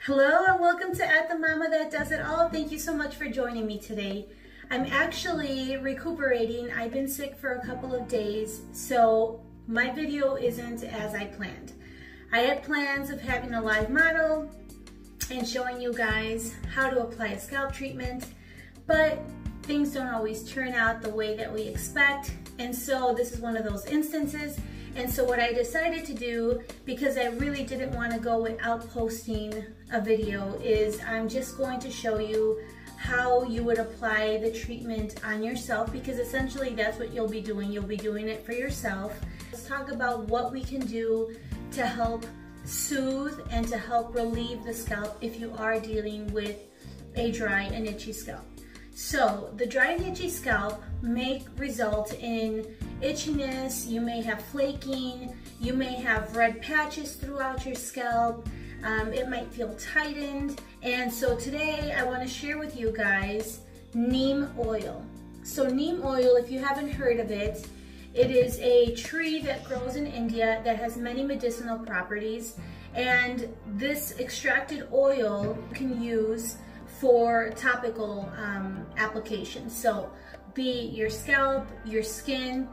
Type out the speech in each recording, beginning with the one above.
Hello and welcome to At the Mama That Does It All. Thank you so much for joining me today. I'm actually recuperating. I've been sick for a couple of days, so my video isn't as I planned. I had plans of having a live model and showing you guys how to apply a scalp treatment, but things don't always turn out the way that we expect, and so this is one of those instances. And so what I decided to do, because I really didn't want to go without posting a video, is I'm just going to show you how you would apply the treatment on yourself, because essentially that's what you'll be doing. You'll be doing it for yourself. Let's talk about what we can do to help soothe and to help relieve the scalp if you are dealing with a dry and itchy scalp. So the dry and itchy scalp may result in itchiness, you may have flaking, you may have red patches throughout your scalp, it might feel tightened. And so today I want to share with you guys neem oil. So neem oil, if you haven't heard of it, it is a tree that grows in India that has many medicinal properties, and this extracted oil you can use for topical applications, so be your scalp, your skin.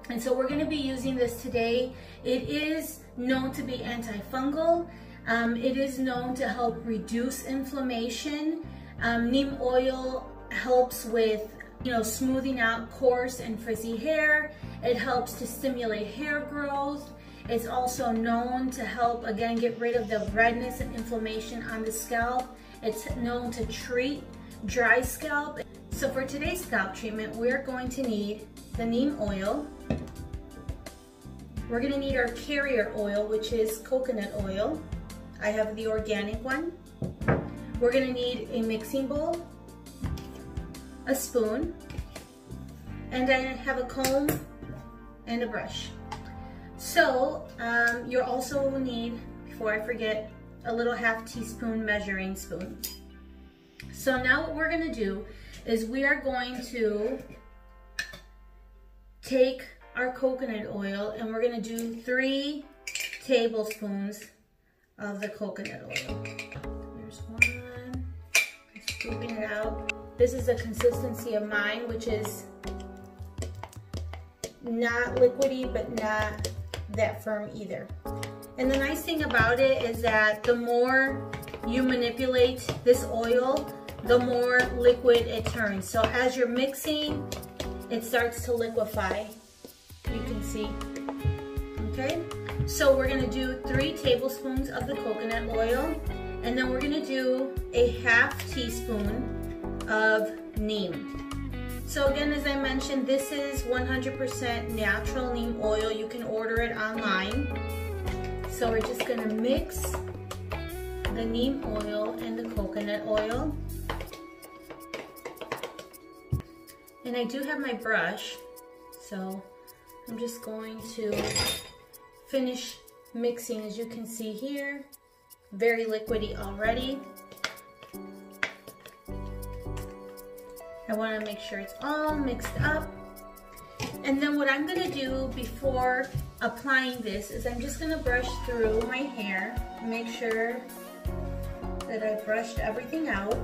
And so we're going to be using this today. It is known to be anti-fungal. It is known to help reduce inflammation. Neem oil helps with, smoothing out coarse and frizzy hair. It helps to stimulate hair growth. It's also known to help, again, get rid of the redness and inflammation on the scalp. It's known to treat dry scalp. So for today's scalp treatment, we're going to need the neem oil. We're going to need our carrier oil, which is coconut oil. I have the organic one. We're going to need a mixing bowl, a spoon, and I have a comb and a brush. So you'll also need, before I forget, a little ½ teaspoon measuring spoon. So now what we're going to do is we are going to take our coconut oil and we're going to do 3 tablespoons of the coconut oil. There's one. Scooping it out. This is the consistency of mine, which is not liquidy but not that firm either. And the nice thing about it is that the more you manipulate this oil, the more liquid it turns. So as you're mixing, it starts to liquefy. You can see, okay? So we're gonna do 3 tablespoons of the coconut oil, and then we're gonna do a ½ teaspoon of neem. So again, as I mentioned, this is 100% natural neem oil. You can order it online. So we're just gonna mix the neem oil and the coconut oil. And I do have my brush, so I'm just going to finish mixing. As you can see here, very liquidy already. I want to make sure it's all mixed up. And then what I'm going to do before applying this is I'm just going to brush through my hair, make sure that I brushed everything out.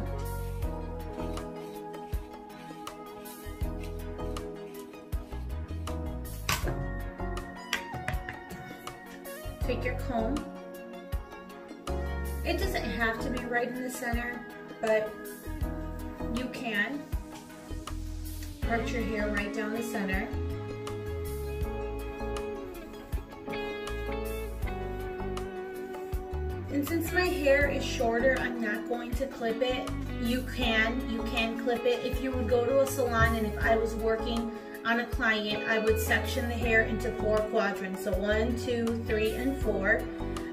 Take your comb. It doesn't have to be right in the center, but you can part your hair right down the center. And since my hair is shorter, I'm not going to clip it. You can clip it. If you would go to a salon and if I was working on a client, I would section the hair into 4 quadrants. So 1, 2, 3, and 4.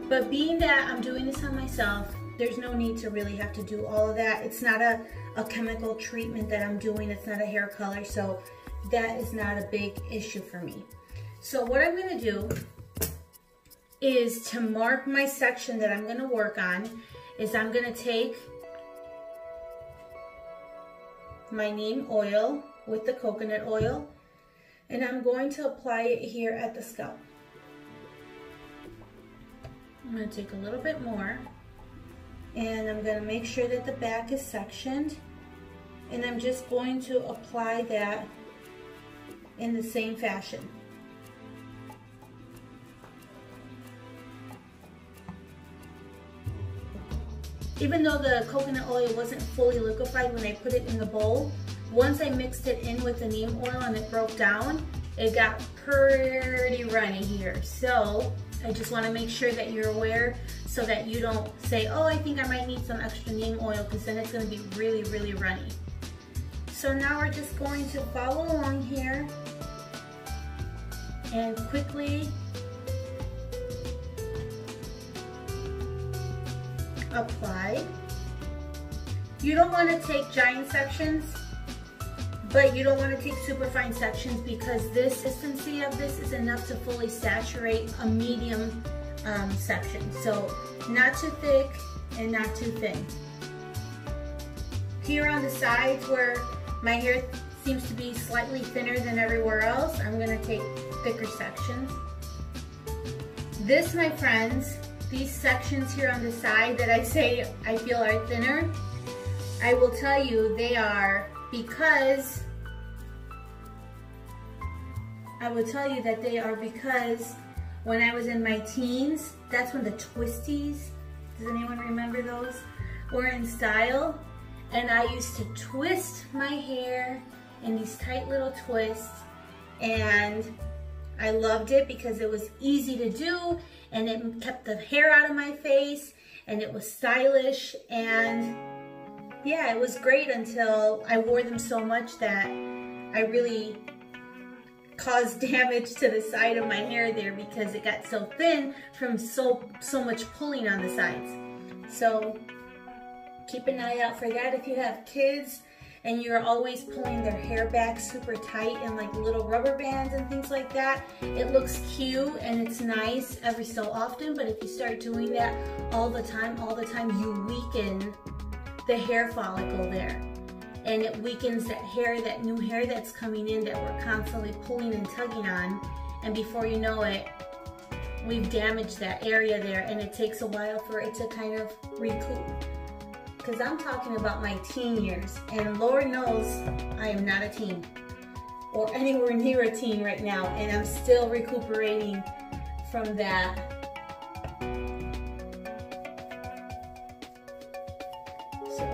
But being that I'm doing this on myself, there's no need to really have to do all of that. It's not a chemical treatment that I'm doing. It's not a hair color. So that is not a big issue for me. So what I'm gonna do is to mark my section that I'm gonna work on, is I'm gonna take my neem oil with the coconut oil, and I'm going to apply it here at the scalp. I'm going to take a little bit more. And I'm going to make sure that the back is sectioned. And I'm just going to apply that in the same fashion. Even though the coconut oil wasn't fully liquefied when I put it in the bowl, once I mixed it in with the neem oil and it broke down, it got pretty runny here. So I just want to make sure that you're aware so that you don't say, oh, I think I might need some extra neem oil, because then it's going to be really, really runny. So now we're just going to follow along here and quickly apply. You don't want to take giant sections, but you don't want to take super fine sections, because this consistency of this is enough to fully saturate a medium section. So not too thick and not too thin. Here on the sides where my hair seems to be slightly thinner than everywhere else, I'm going to take thicker sections. This, my friends, these sections here on the side that I say I feel are thinner, I will tell you they are because when I was in my teens, that's when the twisties, does anyone remember those, were in style? And I used to twist my hair in these tight little twists, and I loved it because it was easy to do and it kept the hair out of my face and it was stylish, and yeah, it was great until I wore them so much that I really caused damage to the side of my hair there because it got so thin from so much pulling on the sides. So keep an eye out for that if you have kids and you're always pulling their hair back super tight and like little rubber bands and things like that. It looks cute and it's nice every so often, but if you start doing that all the time, you weaken the hair follicle there. And it weakens that hair, that new hair that's coming in that we're constantly pulling and tugging on. And before you know it, we've damaged that area there, and it takes a while for it to kind of recoup. Because I'm talking about my teen years, and Lord knows I am not a teen or anywhere near a teen right now, and I'm still recuperating from that. So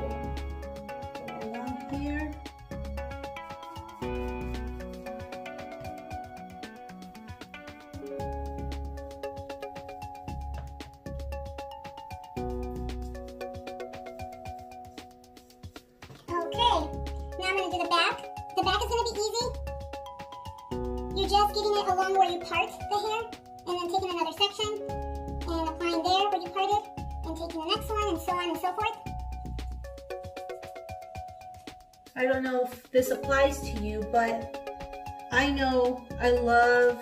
go along here. The back is going to be easy. You're just getting it along where you part the hair, and then taking another section and applying there where you parted, and taking the next one, and so on and so forth. I don't know if this applies to you, but I know I love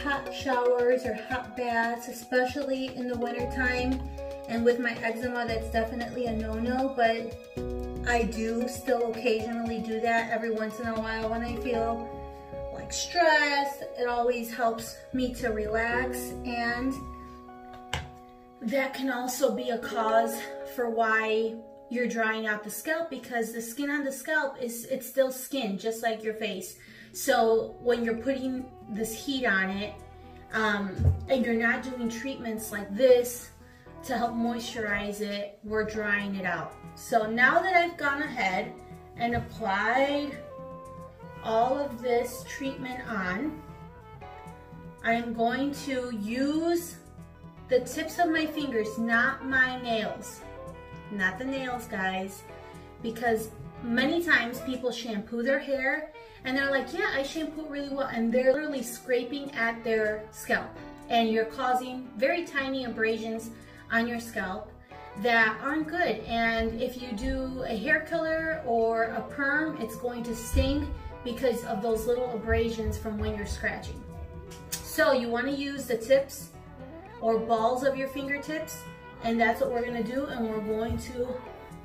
hot showers or hot baths, especially in the winter time. And with my eczema, that's definitely a no-no, but I do still occasionally do that every once in a while when I feel like stressed. It always helps me to relax, and that can also be a cause for why you're drying out the scalp, because the skin on the scalp it's still skin, just like your face. So when you're putting this heat on it, and you're not doing treatments like this to help moisturize it, we're drying it out. So now that I've gone ahead and applied all of this treatment on, I'm going to use the tips of my fingers, not my nails. Not the nails, guys, because many times people shampoo their hair and they're like, yeah, I shampoo it really well, and they're literally scraping at their scalp, and you're causing very tiny abrasions on your scalp that aren't good. And if you do a hair color or a perm, it's going to sting because of those little abrasions from when you're scratching. So you want to use the tips or balls of your fingertips, and that's what we're going to do, and we're going to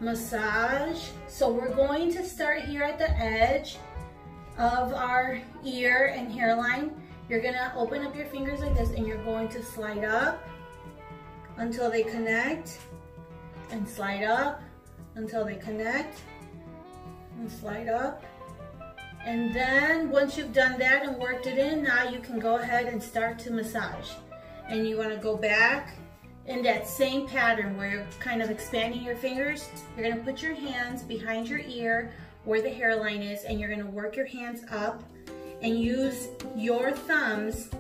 massage. So we're going to start here at the edge of our ear and hairline. You're going to open up your fingers like this, and you're going to slide up until they connect. and slide up until they connect, and slide up. And then once you've done that and worked it in, now you can go ahead and start to massage. And you want to go back in that same pattern where you're kind of expanding your fingers. You're going to put your hands behind your ear where the hairline is, and you're going to work your hands up and use your thumbs.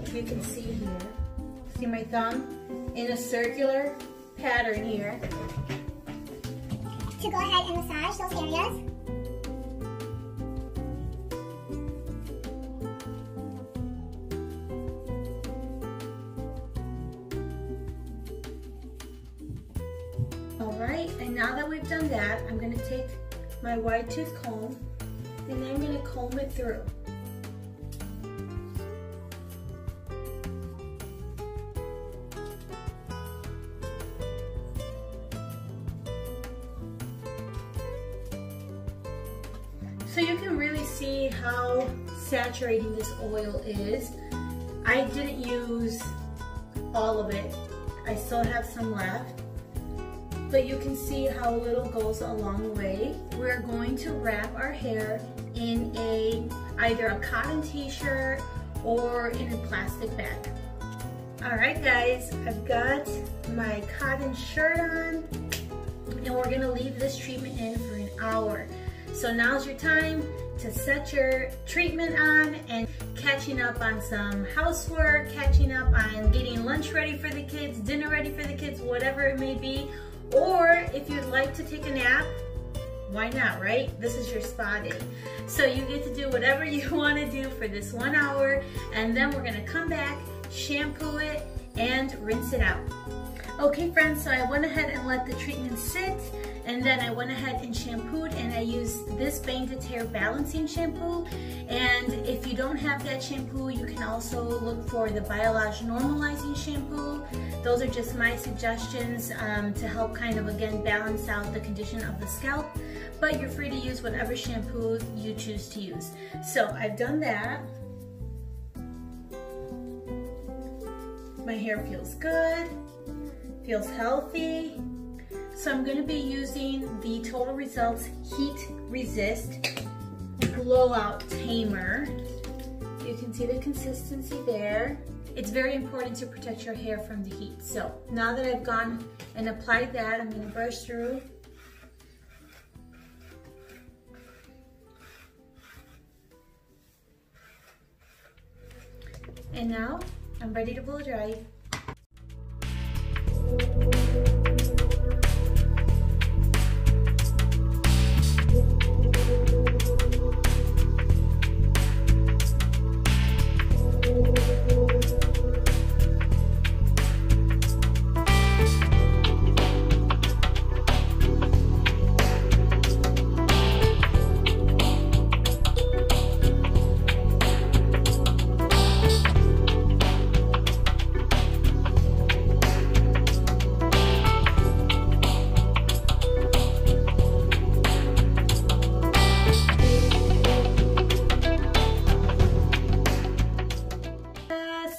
If you can see here, see my thumb in a circular pattern here. To go ahead and massage those areas. Alright, and now that we've done that, I'm going to take my wide tooth comb and then I'm going to comb it through. So you can really see how saturating this oil is. I didn't use all of it. I still have some left. But you can see how little goes a long way. We're going to wrap our hair in either a cotton t-shirt or in a plastic bag. Alright guys, I've got my cotton shirt on and we're going to leave this treatment in for an hour. So now's your time to set your treatment on and catching up on some housework, catching up on getting lunch ready for the kids, dinner ready for the kids, whatever it may be. Or if you'd like to take a nap, why not, right? This is your spa day. So you get to do whatever you want to do for this 1 hour, and then we're going to come back, shampoo it, and rinse it out. Okay friends, so I went ahead and let the treatment sit, and then I went ahead and shampooed, and I used this Banged Hair Balancing Shampoo. And if you don't have that shampoo, you can also look for the Biolage Normalizing Shampoo. Those are just my suggestions to help kind of, again, balance out the condition of the scalp. But you're free to use whatever shampoo you choose to use. So I've done that. My hair feels good, feels healthy. So I'm going to be using the Total Results Heat Resist Blowout Tamer. You can see the consistency there. It's very important to protect your hair from the heat. So now that I've gone and applied that, I'm going to brush through. And now I'm ready to blow dry.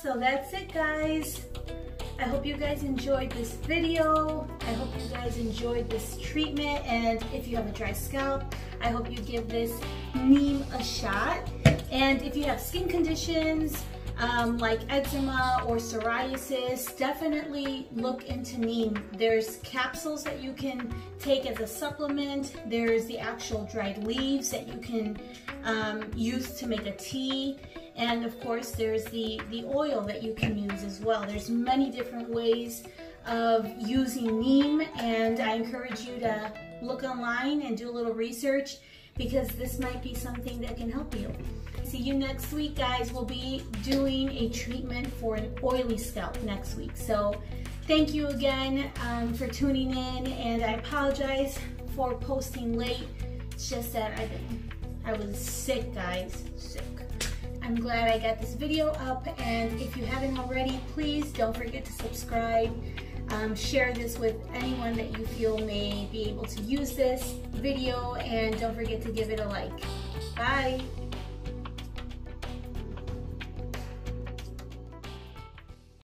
So that's it guys. I hope you guys enjoyed this video. I hope you guys enjoyed this treatment, and if you have a dry scalp, I hope you give this Neem a shot. And if you have skin conditions like eczema or psoriasis, definitely look into Neem. There's capsules that you can take as a supplement. There's the actual dried leaves that you can use to make a tea. And of course, there's the oil that you can use as well. There's many different ways of using Neem, and I encourage you to look online and do a little research, because this might be something that can help you. See you next week, guys. We'll be doing a treatment for an oily scalp next week. So thank you again for tuning in, and I apologize for posting late. It's just that I was sick, guys, sick. I'm glad I got this video up, and if you haven't already, please don't forget to subscribe. Share this with anyone that you feel may be able to use this video, and don't forget to give it a like. Bye!